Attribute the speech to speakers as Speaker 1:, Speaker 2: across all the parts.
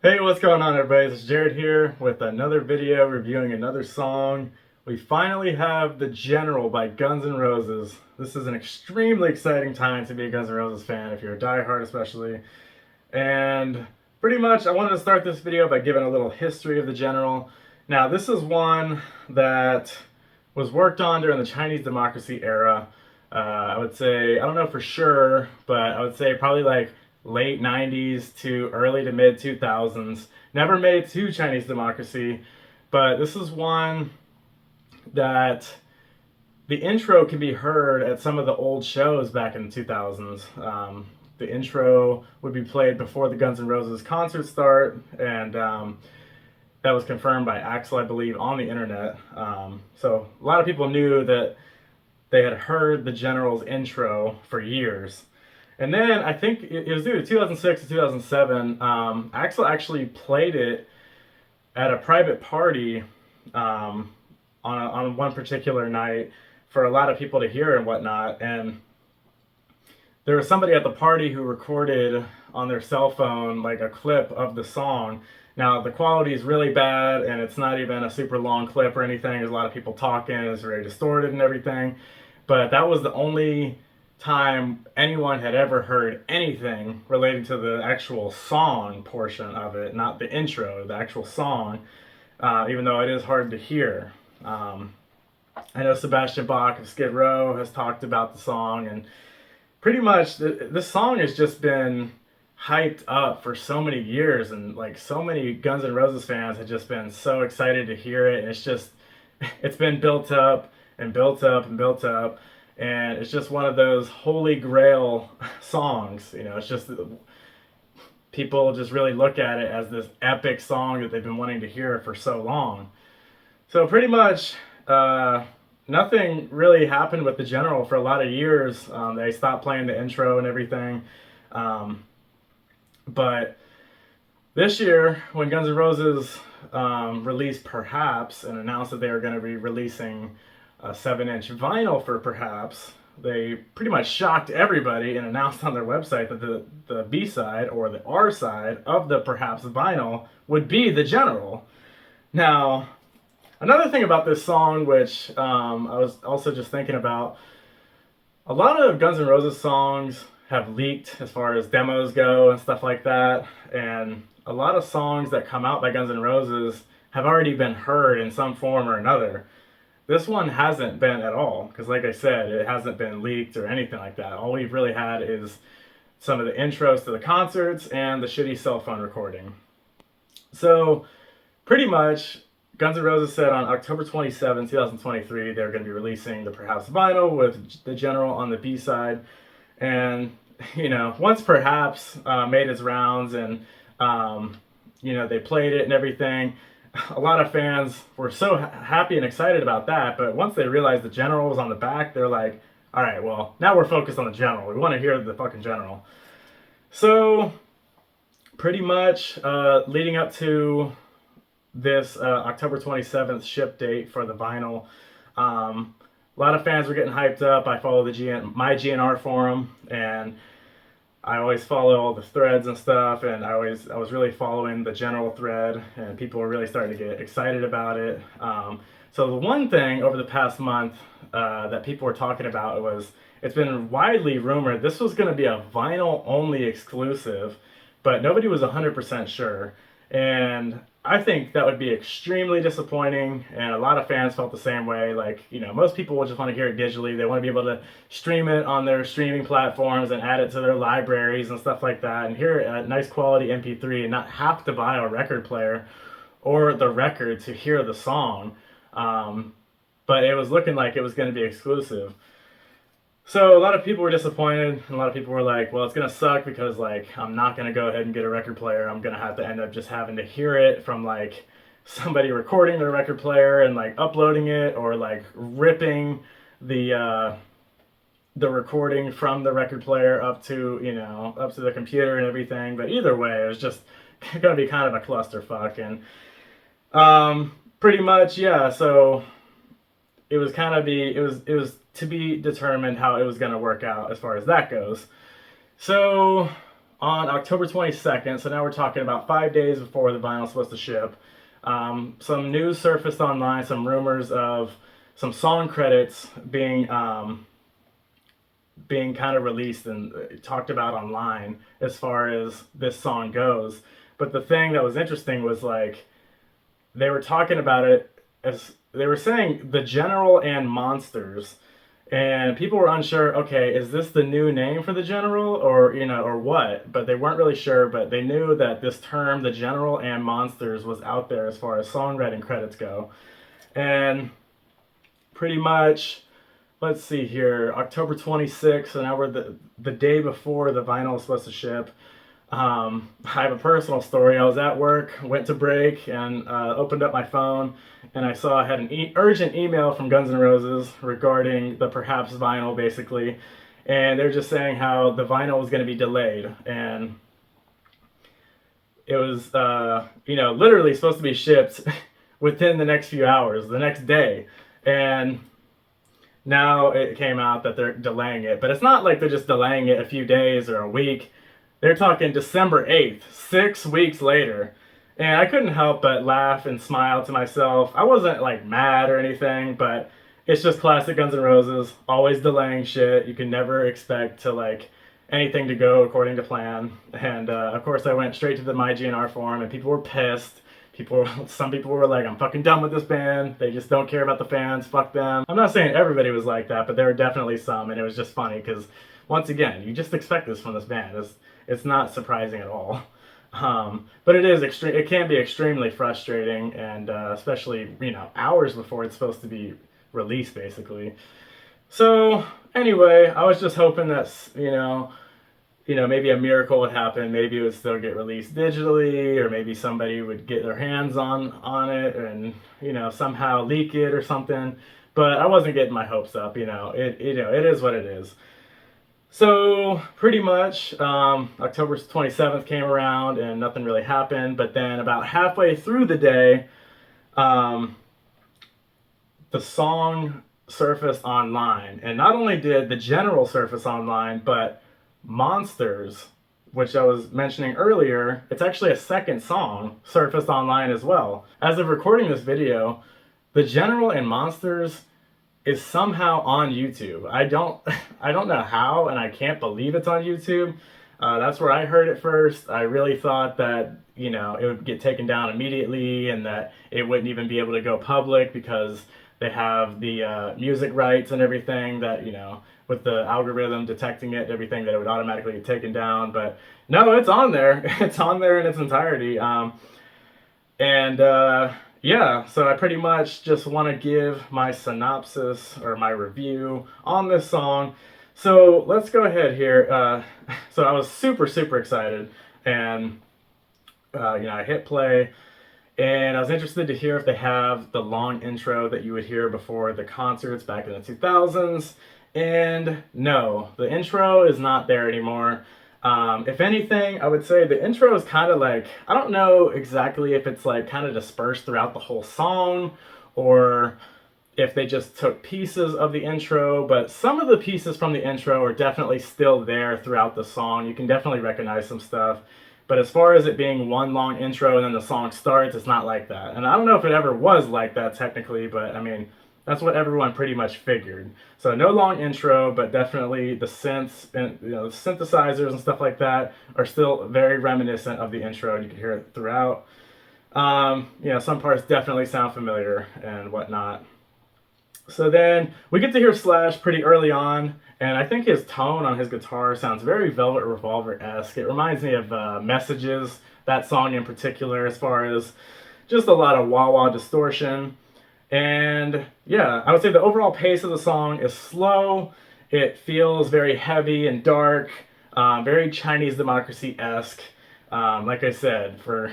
Speaker 1: Hey, what's going on, everybody? It's Jared here with another video reviewing another song. We finally have The General by Guns N' Roses. This is an extremely exciting time to be a Guns N' Roses fan, if you're a diehard especially. And pretty much, I wanted to start this video by giving a little history of The General. Now, this is one that was worked on during the Chinese democracy era. I would say, I don't know for sure, but I would say probably like late 90s to early to mid 2000s. Never made it to Chinese democracy, but this is one that the intro can be heard at some of the old shows back in the 2000s. The intro would be played before the Guns N' Roses concert start, and that was confirmed by Axl, I believe, on the internet. So a lot of people knew that they had heard the General's intro for years. And then I think it was either 2006 or 2007. Axl actually played it at a private party on one particular night for a lot of people to hear and whatnot. And there was somebody at the party who recorded on their cell phone like a clip of the song. Now the quality is really bad, and it's not even a super long clip or anything. There's a lot of people talking. It's very distorted and everything. But that was the only time anyone had ever heard anything relating to the actual song portion of it, not the intro, the actual song, even though it is hard to hear. I know Sebastian Bach of Skid Row has talked about the song, and pretty much this song has just been hyped up for so many years, and like so many Guns N' Roses fans have just been so excited to hear it, and it's been built up and built up and built up, and it's just one of those holy grail songs. It's just people just really look at it as this epic song that they've been wanting to hear for so long. So pretty much nothing really happened with the General for a lot of years. They stopped playing the intro and everything. But this year, when Guns N' Roses released Perhaps and announced that they were going to be releasing a 7-inch vinyl for Perhaps, they pretty much shocked everybody and announced on their website that the B-side or the R side of the Perhaps vinyl would be The General. Now, another thing about this song, which I was also just thinking about, a lot of Guns N' Roses songs have leaked as far as demos go and stuff like that, and a lot of songs that come out by Guns N' Roses have already been heard in some form or another. This one hasn't been at all, because like I said, it hasn't been leaked or anything like that. All we've really had is some of the intros to the concerts and the shitty cell phone recording. So pretty much Guns N' Roses said on October 27, 2023, they're going to be releasing the Perhaps vinyl with The General on the B-side. And, once Perhaps made its rounds and, they played it and everything, a lot of fans were so happy and excited about that. But once they realized The General was on the back, they're like, all right, well, now we're focused on The General. We want to hear the fucking General. So, pretty much leading up to this October 27th ship date for the vinyl, a lot of fans were getting hyped up. I follow my GNR forum, and I always follow all the threads and stuff, and I was really following the General thread, and people were really starting to get excited about it. So the one thing over the past month that people were talking about was, it's been widely rumored this was going to be a vinyl only exclusive, but nobody was 100% sure. And I think that would be extremely disappointing, and a lot of fans felt the same way. Like, most people will just want to hear it digitally. They want to be able to stream it on their streaming platforms and add it to their libraries and stuff like that, and hear it at nice quality MP3 and not have to buy a record player or the record to hear the song. But it was looking like it was going to be exclusive. So a lot of people were disappointed, and a lot of people were like, well, it's going to suck because, like, I'm not going to go ahead and get a record player. I'm going to have to end up just having to hear it from, like, somebody recording their record player and, like, uploading it, or, like, ripping the recording from the record player up to the computer and everything. But either way, it was just going to be kind of a clusterfuck. And pretty much, yeah, so it was to be determined how it was going to work out as far as that goes. So on October 22nd, so now we're talking about 5 days before the vinyl's supposed to ship, some news surfaced online, some rumors of some song credits being kind of released and talked about online as far as this song goes. But the thing that was interesting was like they were talking about it as they were saying the General and Monsters, and people were unsure. Okay, is this the new name for the General, or or what? But they weren't really sure. But they knew that this term, the General and Monsters, was out there as far as songwriting credits go, and pretty much. Let's see here, October 26th, so now we're the day before the vinyl is supposed to ship. I have a personal story. I was at work, went to break, and opened up my phone, and I saw I had an urgent email from Guns N' Roses regarding the Perhaps vinyl, basically. And they're just saying how the vinyl was going to be delayed. And it was, literally supposed to be shipped within the next few hours, the next day. And now it came out that they're delaying it. But it's not like they're just delaying it a few days or a week. They're talking December 8th, 6 weeks later. And I couldn't help but laugh and smile to myself. I wasn't like mad or anything, but it's just classic Guns N' Roses, always delaying shit. You can never expect to like anything to go according to plan. And of course I went straight to the MyGNR forum and people were pissed. Some people were like, I'm fucking done with this band. They just don't care about the fans. Fuck them. I'm not saying everybody was like that, but there were definitely some, and it was just funny because, once again, you just expect this from this band. It's not surprising at all. But it is extreme. It can be extremely frustrating, and especially hours before it's supposed to be released, basically. So anyway, I was just hoping that maybe a miracle would happen. Maybe it would still get released digitally, or maybe somebody would get their hands on it and somehow leak it or something. But I wasn't getting my hopes up. It is what it is. So pretty much October 27th came around and nothing really happened. But then about halfway through the day, the song surfaced online, and not only did the General surface online, but Monsters, which I was mentioning earlier, it's actually a second song, surfaced online as well. As of recording this video, the General and Monsters is somehow on YouTube. I don't know how, and I can't believe it's on YouTube. That's where I heard it first. I really thought that it would get taken down immediately and that it wouldn't even be able to go public because they have the music rights and everything that with the algorithm detecting it and everything, that it would automatically get taken down. But no, it's on there. It's on there in its entirety. Yeah, so I pretty much just want to give my synopsis or my review on this song. So let's go ahead here. So I was super, super excited, and I hit play, and I was interested to hear if they have the long intro that you would hear before the concerts back in the 2000s. And no, the intro is not there anymore. If anything, I would say the intro is kind of like, I don't know exactly if it's like kind of dispersed throughout the whole song, or if they just took pieces of the intro, but some of the pieces from the intro are definitely still there throughout the song. You can definitely recognize some stuff. But as far as it being one long intro and then the song starts, it's not like that. And I don't know if it ever was like that technically, but I mean, that's what everyone pretty much figured. So no long intro, but definitely the synths and the synthesizers and stuff like that are still very reminiscent of the intro, and you can hear it throughout. Some parts definitely sound familiar and whatnot. So then we get to hear Slash pretty early on, and I think his tone on his guitar sounds very Velvet Revolver-esque. It reminds me of Messages, that song in particular, as far as just a lot of wah-wah distortion. And yeah, I would say the overall pace of the song is slow. It feels very heavy and dark, very Chinese Democracy-esque. Like I said, for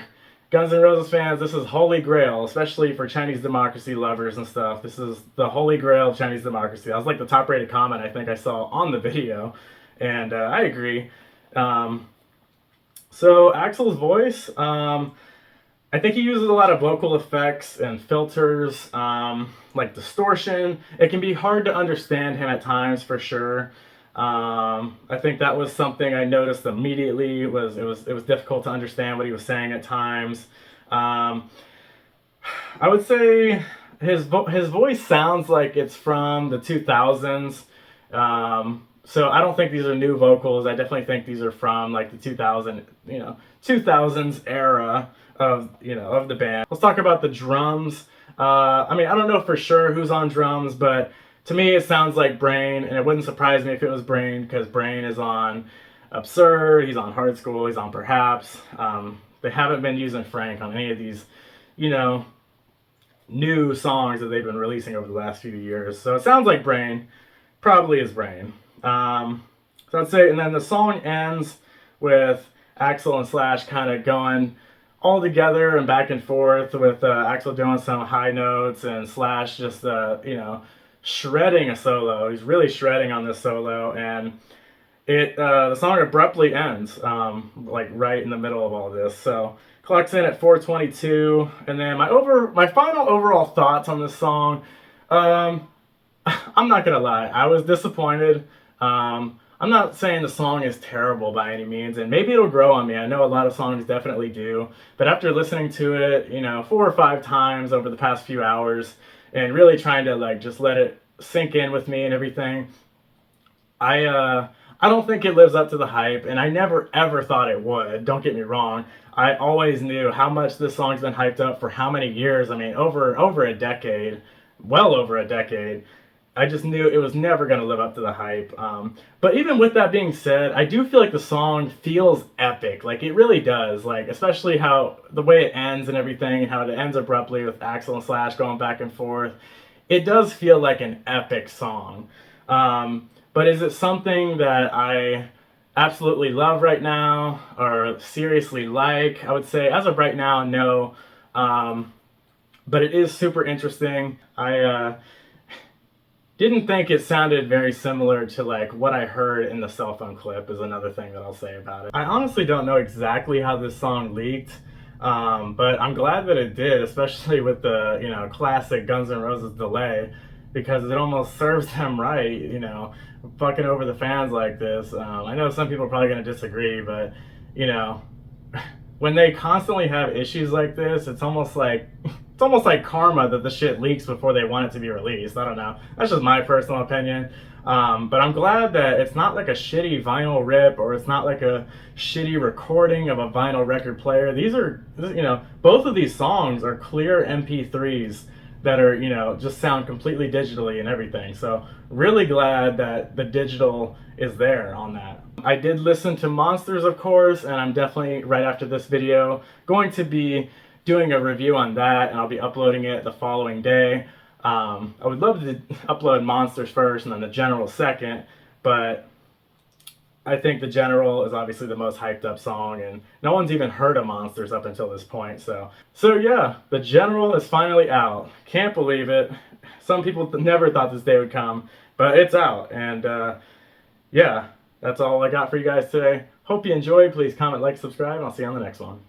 Speaker 1: Guns N' Roses fans, this is holy grail, especially for Chinese Democracy lovers and stuff. This is the holy grail of Chinese Democracy. That was like the top rated comment I think I saw on the video, and I agree. So Axl's voice, I think he uses a lot of vocal effects and filters, like distortion. It can be hard to understand him at times, for sure. I think that was something I noticed immediately. It was difficult to understand what he was saying at times. Um, I would say his voice sounds like it's from the 2000s. So I don't think these are new vocals. I definitely think these are from like the 2000s era of the band. Let's talk about the drums. I mean, I don't know for sure who's on drums, but to me it sounds like Brain, and it wouldn't surprise me if it was Brain because Brain is on Absurd, he's on Hard School, he's on Perhaps. They haven't been using Frank on any of these, you know, new songs that they've been releasing over the last few years. So it sounds like Brain, probably is Brain. So I'd say, and then the song ends with Axl and Slash kind of going all together and back and forth with Axl doing some high notes and Slash just shredding a solo. He's really shredding on this solo, and the song abruptly ends like right in the middle of all this. So clocks in at 4:22, and then my final overall thoughts on this song. Um, I'm not gonna lie, I was disappointed. I'm not saying the song is terrible by any means, and maybe it'll grow on me. I know a lot of songs definitely do, but after listening to it, 4 or 5 times over the past few hours, and really trying to like just let it sink in with me and everything, I don't think it lives up to the hype, and I never ever thought it would. Don't get me wrong. I always knew how much this song's been hyped up for how many years. I mean, over a decade, well over a decade. I just knew it was never going to live up to the hype. But even with that being said, I do feel like the song feels epic. Like it really does. Like especially how the way it ends and everything, and how it ends abruptly with Axl and Slash going back and forth. It does feel like an epic song. But is it something that I absolutely love right now or seriously like? I would say as of right now, no. But it is super interesting. I didn't think it sounded very similar to like what I heard in the cell phone clip is another thing that I'll say about it. I honestly don't know exactly how this song leaked, but I'm glad that it did, especially with the classic Guns N' Roses delay, because it almost serves them right, fucking over the fans like this. I know some people are probably going to disagree, but you know, when they constantly have issues like this, it's almost like karma that the shit leaks before they want it to be released. I don't know. That's just my personal opinion. But I'm glad that it's not like a shitty vinyl rip, or it's not like a shitty recording of a vinyl record player. These are, both of these songs are clear MP3s that are, just sound completely digitally and everything. So really glad that the digital is there on that. I did listen to Monsters, of course, and I'm definitely, right after this video, going to be doing a review on that, and I'll be uploading it the following day. I would love to upload Monsters first and then the General second, but I think the General is obviously the most hyped up song, and no one's even heard of Monsters up until this point. So yeah, the General is finally out. Can't believe it. Some people never thought this day would come, but it's out. And yeah, that's all I got for you guys today. Hope you enjoyed. Please comment, like, subscribe, and I'll see you on the next one.